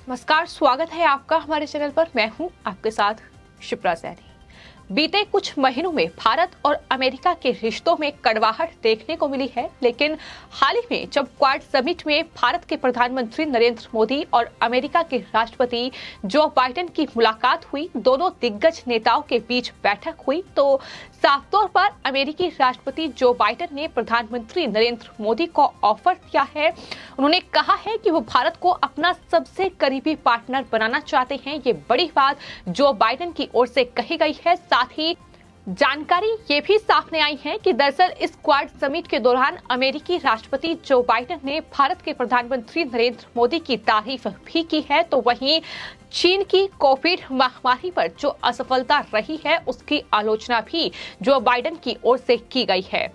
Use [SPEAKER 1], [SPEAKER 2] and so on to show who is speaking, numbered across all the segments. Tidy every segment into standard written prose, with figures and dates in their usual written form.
[SPEAKER 1] नमस्कार, स्वागत है आपका हमारे चैनल पर। मैं हूं आपके साथ शिप्रा सैनी। बीते कुछ महीनों में भारत और अमेरिका के रिश्तों में कड़वाहट देखने को मिली है, लेकिन हाल ही में जब क्वाड समिट में भारत के प्रधानमंत्री नरेंद्र मोदी और अमेरिका के राष्ट्रपति जो बाइडेन की मुलाकात हुई, दोनों दिग्गज नेताओं के बीच बैठक हुई, तो साफ तौर पर अमेरिकी राष्ट्रपति जो बाइडेन ने प्रधानमंत्री नरेंद्र मोदी को ऑफर किया है। उन्होंने कहा है कि वो भारत को अपना सबसे करीबी पार्टनर बनाना चाहते हैं। ये बड़ी बात जो बाइडेन की ओर से कही गई है। साथ ही जानकारी ये भी सामने आई है कि दरअसल इस क्वाड समिट के दौरान अमेरिकी राष्ट्रपति जो बाइडेन ने भारत के प्रधानमंत्री नरेंद्र मोदी की तारीफ भी की है, तो वहीं चीन की कोविड महामारी पर जो असफलता रही है उसकी आलोचना भी जो बाइडेन की ओर से की गई है।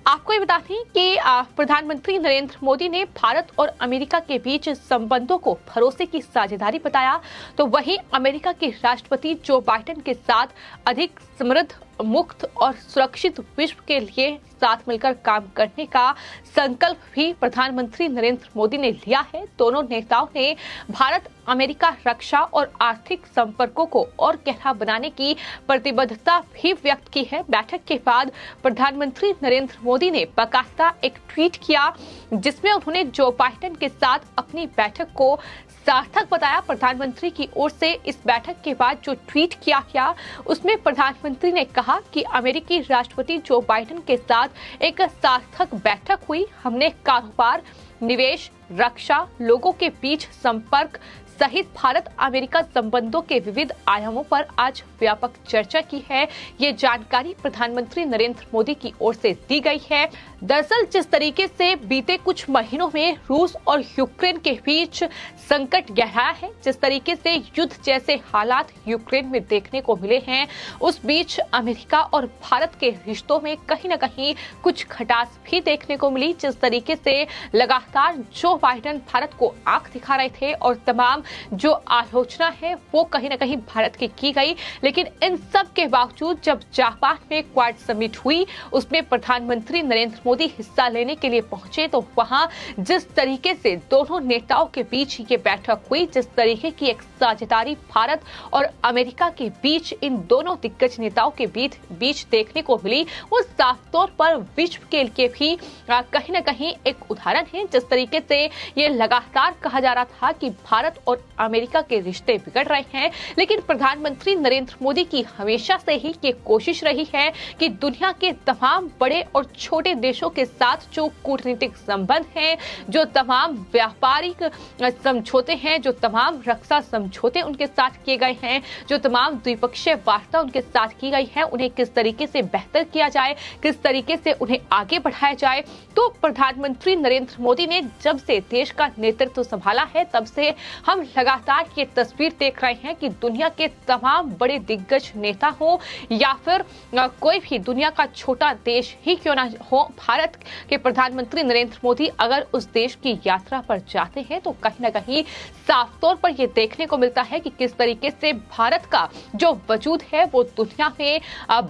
[SPEAKER 1] आपको ये बता दें कि प्रधानमंत्री नरेंद्र मोदी ने भारत और अमेरिका के बीच संबंधों को भरोसे की साझेदारी बताया, तो वहीं अमेरिका के राष्ट्रपति जो बाइडेन के साथ अधिक समृद्ध, मुक्त और सुरक्षित विश्व के लिए साथ मिलकर काम करने का संकल्प भी प्रधानमंत्री नरेंद्र मोदी ने लिया है। दोनों नेताओं ने भारत अमेरिका रक्षा और आर्थिक संपर्कों को और गहरा बनाने की प्रतिबद्धता भी व्यक्त की है। बैठक के बाद प्रधानमंत्री नरेंद्र मोदी ने बाकायदा एक ट्वीट किया जिसमें उन्होंने जो बाइडेन के साथ अपनी बैठक को सार्थक बताया। प्रधानमंत्री की ओर से इस बैठक के बाद जो ट्वीट किया गया उसमें प्रधानमंत्री ने कहा कि अमेरिकी राष्ट्रपति जो बाइडेन के साथ एक सार्थक बैठक हुई। हमने कारोबार, निवेश, रक्षा, लोगों के बीच संपर्क सहित भारत अमेरिका संबंधों के विविध आयामों पर आज व्यापक चर्चा की है। ये जानकारी प्रधानमंत्री नरेंद्र मोदी की ओर से दी गई है। दरअसल जिस तरीके से बीते कुछ महीनों में रूस और यूक्रेन के बीच संकट गहराया है, जिस तरीके से युद्ध जैसे हालात यूक्रेन में देखने को मिले हैं, उस बीच अमेरिका और भारत के रिश्तों में कहीं न कहीं कुछ खटास भी देखने को मिली। जिस तरीके से लगातार जो बाइडेन भारत को आंख दिखा रहे थे और तमाम जो आलोचना है वो कहीं न कहीं भारत की गई, लेकिन इन सब के बावजूद जब जापान में क्वाड समिट हुई उसमें प्रधानमंत्री नरेंद्र मोदी हिस्सा लेने के लिए पहुंचे, तो वहां जिस तरीके से दोनों नेताओं के बीच ये बैठक हुई, जिस तरीके की एक साझेदारी भारत और अमेरिका के बीच, इन दोनों दिग्गज नेताओं के बीच देखने को मिली, वो साफ तौर पर विश्व के लिए भी कहीं न कहीं एक उदाहरण है। जिस तरीके से ये लगातार कहा जा रहा था कि भारत और अमेरिका के रिश्ते बिगड़ रहे हैं, लेकिन प्रधानमंत्री नरेंद्र मोदी की हमेशा से ही ये कोशिश रही है कि दुनिया के तमाम बड़े और छोटे देशों के साथ जो कूटनीतिक संबंध हैं, जो तमाम व्यापारिक समझौते हैं, जो तमाम रक्षा समझौते उनके साथ किए गए हैं, जो तमाम द्विपक्षीय वार्ता उनके साथ की गई है, उन्हें किस तरीके से बेहतर किया जाए, किस तरीके से उन्हें आगे बढ़ाया जाए। तो प्रधानमंत्री नरेंद्र मोदी ने जब से देश का नेतृत्व संभाला है तब से हम लगातार ये तस्वीर देख रहे हैं कि दुनिया के तमाम बड़े दिग्गज नेता हो या फिर कोई भी दुनिया का छोटा देश ही क्यों ना हो, भारत के प्रधानमंत्री नरेंद्र मोदी अगर उस देश की यात्रा पर जाते हैं तो कहीं ना कहीं साफ तौर पर यह देखने को मिलता है कि किस तरीके से भारत का जो वजूद है वो दुनिया में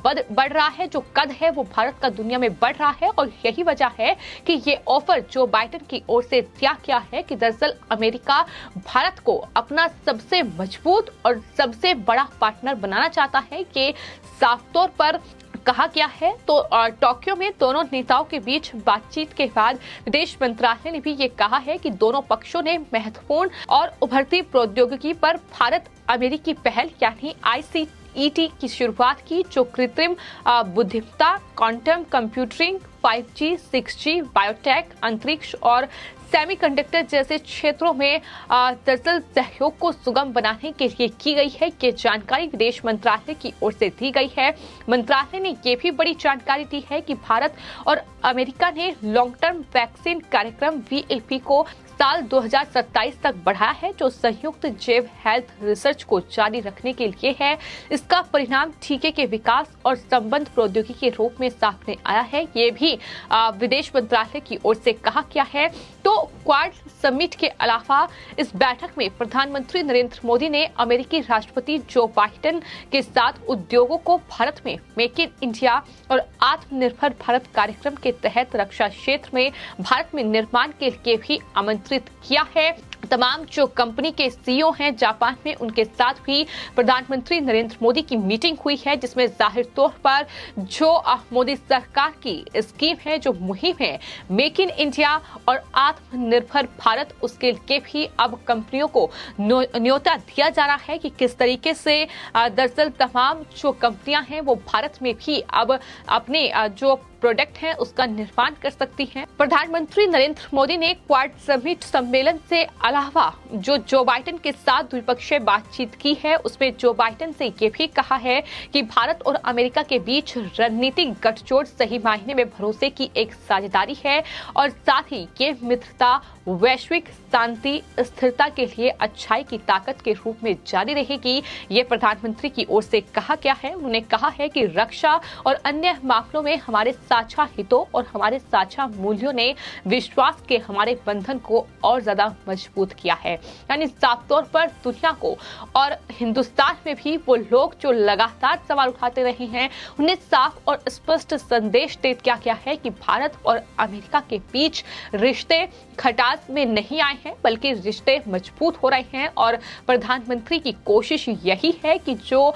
[SPEAKER 1] बढ़ रहा है, जो कद है वो भारत का दुनिया में बढ़ रहा है। और यही वजह है कि ये ऑफर जो बाइडेन की ओर से दिया गया है कि दरअसल अमेरिका भारत को अपना सबसे मजबूत और सबसे बड़ा पार्टनर बनाना चाहता है। ये साफ तौर पर कहा गया है। तो टोक्यो में दोनों नेताओं के बीच बातचीत के बाद विदेश मंत्रालय ने भी ये कहा है कि दोनों पक्षों ने महत्वपूर्ण और उभरती प्रौद्योगिकी पर भारत अमेरिकी पहल यानी ICET की शुरुआत की, जो कृत्रिम बुद्धिमत्ता, quantum computing, 5G, 6G, biotech, अंतरिक्ष और सेमीकंडक्टर जैसे क्षेत्रों में दरअसल सहयोग को सुगम बनाने के लिए की गई है। ये जानकारी विदेश मंत्रालय की ओर से दी गई है। मंत्रालय ने ये भी बड़ी जानकारी दी है कि भारत और अमेरिका ने लॉन्ग टर्म वैक्सीन कार्यक्रम VLP को साल 2027 तक बढ़ाया है, जो संयुक्त जैव हेल्थ रिसर्च को जारी रखने के लिए है। इसका परिणाम टीके के विकास और संबंध प्रौद्योगिकी के रूप में सामने आया है। ये भी विदेश मंत्रालय की ओर से कहा गया है। तो क्वाड समिट के अलावा इस बैठक में प्रधानमंत्री नरेंद्र मोदी ने अमेरिकी राष्ट्रपति जो बाइडेन के साथ उद्योगों को भारत में मेक इन इंडिया और आत्मनिर्भर भारत कार्यक्रम के तहत रक्षा क्षेत्र में भारत में निर्माण के लिए भी आमंत्रित आमंत्रित किया है। तमाम जो कंपनी के सीईओ हैं जापान में, उनके साथ भी प्रधानमंत्री नरेंद्र मोदी की मीटिंग हुई है, जिसमें जाहिर तौर पर जो मोदी सरकार की स्कीम है, जो मुहिम है मेक इन इंडिया और आत्मनिर्भर भारत, उसके लिए भी अब कंपनियों को न्योता दिया जा रहा है कि किस तरीके से दरअसल तमाम जो कंपनियां हैं वो भारत में भी अब अपने जो प्रोडक्ट है उसका निर्माण कर सकती हैं। प्रधानमंत्री नरेंद्र मोदी ने क्वाड समिट सम्मेलन से अलावा जो बाइडेन के साथ द्विपक्षीय बातचीत की है, उसमें जो बाइडेन से ये भी कहा है कि भारत और अमेरिका के बीच रणनीतिक गठजोड़ सही मायने में भरोसे की एक साझेदारी है और साथ ही ये मित्रता वैश्विक शांति स्थिरता के लिए अच्छाई की ताकत के रूप में जारी रहेगी। ये प्रधानमंत्री की ओर से कहा गया है। उन्होंने कहा है कि रक्षा और अन्य मामलों में हमारे साझा हितों और हमारे साझा मूल्यों ने विश्वास के हमारे बंधन को और ज्यादा मजबूत किया है। यानी साफ तौर पर दुनिया को और हिंदुस्तान में भी वो लोग जो लगातार सवाल उठाते रहे हैं, उन्हें साफ और स्पष्ट संदेश दे दिया गया है कि भारत और अमेरिका के बीच रिश्ते खटास में नहीं आए हैं, बल्कि रिश्ते मजबूत हो रहे हैं। और प्रधानमंत्री की कोशिश यही है कि जो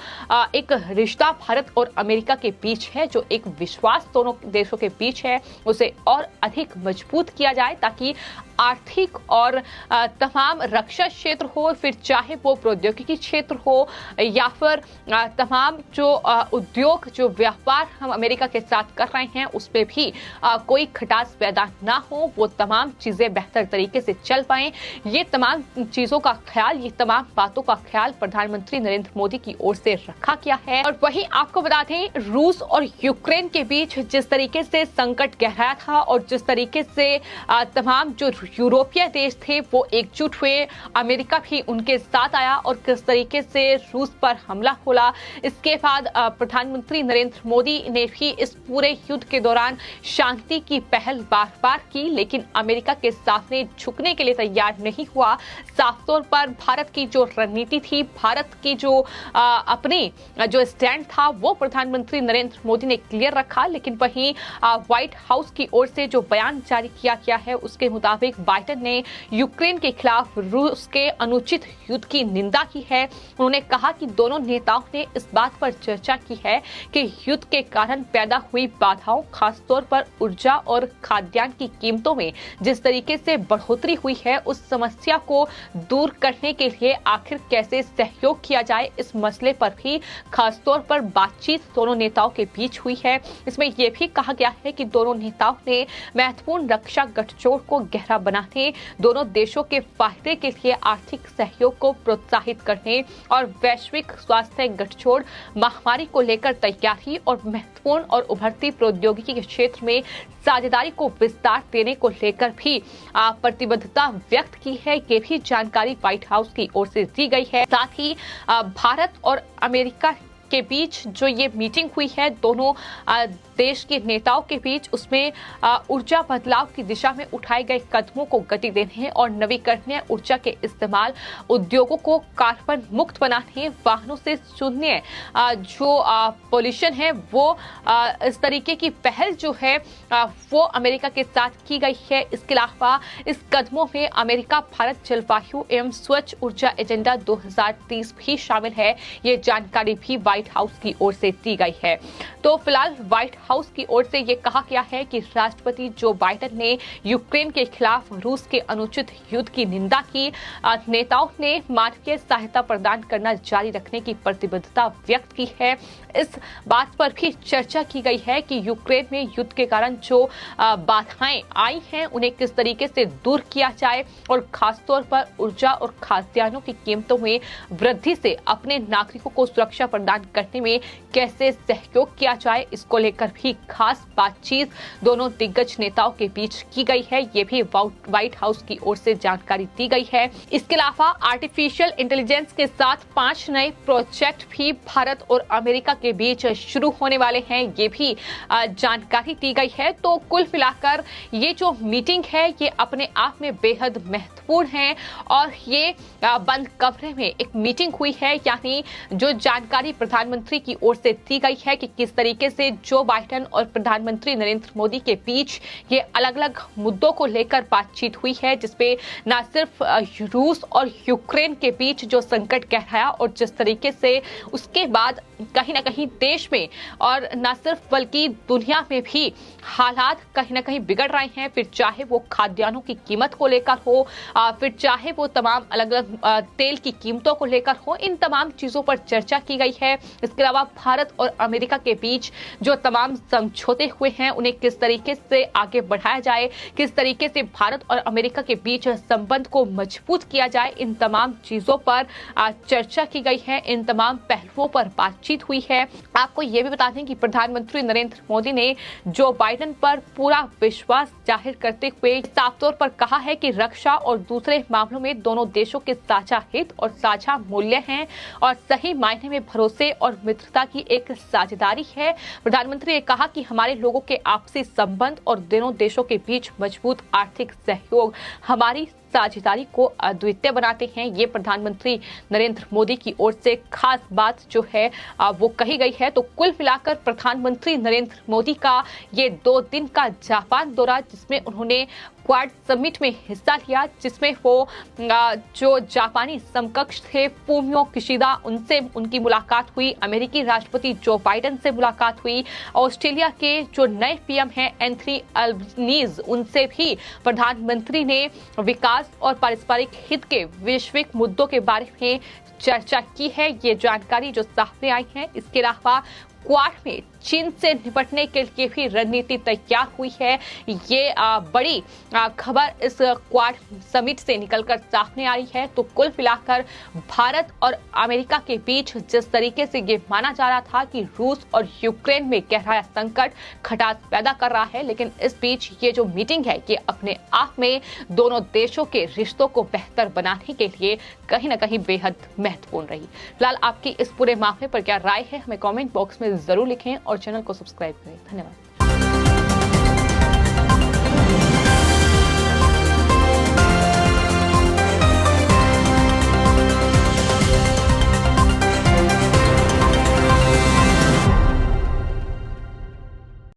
[SPEAKER 1] एक रिश्ता भारत और अमेरिका के बीच है, जो एक विश्वास दोनों देशों के बीच है, उसे और अधिक मजबूत किया जाए, ताकि आर्थिक और तमाम रक्षा क्षेत्र हो, फिर चाहे वो प्रौद्योगिकी क्षेत्र हो या फिर तमाम जो उद्योग, जो व्यापार हम अमेरिका के साथ कर रहे हैं, उस पे भी कोई खटास पैदा ना हो, वो तमाम चीजें बेहतर तरीके से चल पाए। ये तमाम चीजों का ख्याल, ये तमाम बातों का ख्याल प्रधानमंत्री नरेंद्र मोदी की ओर से रखा गया है। और वहीं आपको बता दें, रूस और यूक्रेन के बीच जिस तरीके से संकट गहराया था और जिस तरीके से तमाम जो यूरोपीय देश थे वो एकजुट हुए, अमेरिका भी उनके साथ आया और किस तरीके से रूस पर हमला खोला, इसके बाद प्रधानमंत्री नरेंद्र मोदी ने भी इस पूरे युद्ध के दौरान शांति की पहल बार बार की, लेकिन अमेरिका के सामने झुकने के लिए तैयार नहीं हुआ। साफ तौर पर भारत की जो रणनीति थी, भारत की जो अपनी जो स्टैंड था, वो प्रधानमंत्री नरेंद्र मोदी ने क्लियर रखा। लेकिन वहीं व्हाइट हाउस की ओर से जो बयान जारी किया गया है, उसके मुताबिक बाइडेन ने यूक्रेन के खिलाफ रूस के अनुचित युद्ध की निंदा की है। उन्होंने कहा कि दोनों नेताओं ने इस बात पर चर्चा की है कि युद्ध के कारण पैदा हुई बाधाओं, खासतौर पर ऊर्जा और खाद्यान्न की कीमतों में जिस तरीके से बढ़ोतरी हुई है, उस समस्या को दूर करने के लिए आखिर कैसे सहयोग किया जाए, इस मसले पर भी खासतौर पर बातचीत दोनों नेताओं के बीच हुई है। इसमें यह भी कहा गया है कि दोनों नेताओं ने महत्वपूर्ण रक्षा गठजोड़ को गहरा बनाने, दोनों देशों के फायदे के लिए आर्थिक सहयोग को प्रोत्साहित करने और वैश्विक स्वास्थ्य गठजोड़, महामारी को लेकर तैयारी और महत्वपूर्ण और उभरती प्रौद्योगिकी के क्षेत्र में साझेदारी को विस्तार देने को लेकर भी प्रतिबद्धता व्यक्त की है। ये भी जानकारी व्हाइट हाउस की ओर से दी गई है। साथ ही भारत और अमेरिका के बीच जो ये मीटिंग हुई है दोनों देश के नेताओं के बीच, उसमें ऊर्जा बदलाव की दिशा में उठाए गए कदमों को गति देने और नवीकरणीय ऊर्जा के इस्तेमाल, उद्योगों को कार्बन मुक्त बनाने, वाहनों से शून्य जो पोल्यूशन है वो इस तरीके की पहल जो है वो अमेरिका के साथ की गई है। इसके अलावा इस कदमों में अमेरिका भारत जलवायु एवं स्वच्छ ऊर्जा एजेंडा 2030 भी शामिल है। ये जानकारी भी व्हाइट हाउस की ओर से दी गई है। तो फिलहाल व्हाइट हाउस की ओर से ये कहा गया है कि राष्ट्रपति जो बाइडेन ने यूक्रेन के खिलाफ रूस के अनुचित युद्ध की निंदा की। नेताओं ने मानवीय सहायता प्रदान करना जारी रखने की प्रतिबद्धता व्यक्त की है। इस बात पर भी चर्चा की गई है कि यूक्रेन में युद्ध के कारण जो बाधाएं आई हैं उन्हें किस तरीके से दूर किया जाए और खासतौर पर ऊर्जा और खाद्यान्नों की कीमतों में वृद्धि से अपने नागरिकों को सुरक्षा प्रदान करने में कैसे सहयोग किया जाए, इसको लेकर भी खास बातचीत दोनों दिग्गज नेताओं के बीच की गई है। ये भी व्हाइट हाउस की ओर से जानकारी दी गई है। इसके अलावा आर्टिफिशियल इंटेलिजेंस के साथ 5 नए प्रोजेक्ट भी भारत और अमेरिका के बीच शुरू होने वाले हैं, ये भी जानकारी दी गई है। तो कुल मिलाकर ये जो मीटिंग है ये अपने आप में बेहद महत्वपूर्ण है और ये बंद कमरे में एक मीटिंग हुई है, यानी जो जानकारी प्रधान प्रधानमंत्री की ओर से दी गई है कि किस तरीके से जो बाइडेन और प्रधानमंत्री नरेंद्र मोदी के बीच ये अलग अलग मुद्दों को लेकर बातचीत हुई है, जिसपे न सिर्फ रूस और यूक्रेन के बीच जो संकट गहराया और जिस तरीके से उसके बाद कहीं ना कहीं देश में और न सिर्फ बल्कि दुनिया में भी हालात कहीं ना कहीं बिगड़ रहे हैं, फिर चाहे वो खाद्यान्नों की कीमत को लेकर हो, फिर चाहे वो तमाम अलग अलग तेल की कीमतों को लेकर हो, इन तमाम चीजों पर चर्चा की गई है। इसके अलावा भारत और अमेरिका के बीच जो तमाम समझौते हुए हैं उन्हें किस तरीके से आगे बढ़ाया जाए, किस तरीके से भारत और अमेरिका के बीच संबंध को मजबूत किया जाए, इन तमाम चीजों पर चर्चा की गई है, इन तमाम पहलुओं पर बातचीत हुई है। आपको ये भी बता दें कि प्रधानमंत्री नरेंद्र मोदी ने जो बाइडेन पर पूरा विश्वास जाहिर करते हुए साफ तौर पर कहा है कि रक्षा और दूसरे मामलों में दोनों देशों के साझा हित और साझा मूल्य हैं और सही मायने में भरोसे और मित्रता की एक साझेदारी है। प्रधानमंत्री ने कहा कि हमारे लोगों के आपसी संबंध और दोनों देशों के बीच मजबूत आर्थिक सहयोग हमारी साझेदारी को अद्वितीय बनाते हैं। ये प्रधानमंत्री नरेंद्र मोदी की ओर से खास बात जो है वो कही गई है। तो कुल मिलाकर प्रधानमंत्री नरेंद्र मोदी का ये 2 दिन का जापान दौरा, जिसमें उन्होंने क्वाड समिट में हिस्सा लिया, जिसमें वो जो जापानी समकक्ष थे फूमियो किशिदा, उनसे उनकी मुलाकात हुई, अमेरिकी राष्ट्रपति जो बाइडेन से मुलाकात हुई, ऑस्ट्रेलिया के जो नए पीएम हैं एंथनी अल्बनीज, उनसे भी प्रधानमंत्री ने विकास और पारस्परिक हित के वैश्विक मुद्दों के बारे में चर्चा की है। ये जानकारी जो सामने आई है। इसके अलावा क्वाड में चीन से निपटने के लिए भी रणनीति तैयार हुई है। ये बड़ी खबर इस क्वाड समिट से निकलकर सामने आ रही है। तो कुल मिलाकर भारत और अमेरिका के बीच जिस तरीके से ये माना जा रहा था कि रूस और यूक्रेन में गहरा संकट खटास पैदा कर रहा है, लेकिन इस बीच ये जो मीटिंग है ये अपने आप में दोनों देशों के रिश्तों को बेहतर बनाने के लिए कहीं ना कहीं बेहद महत्वपूर्ण रही। फिलहाल आपकी इस पूरे मामले पर क्या राय है, हमें कमेंट बॉक्स में जरूर लिखें और चैनल को सब्सक्राइब करें। धन्यवाद।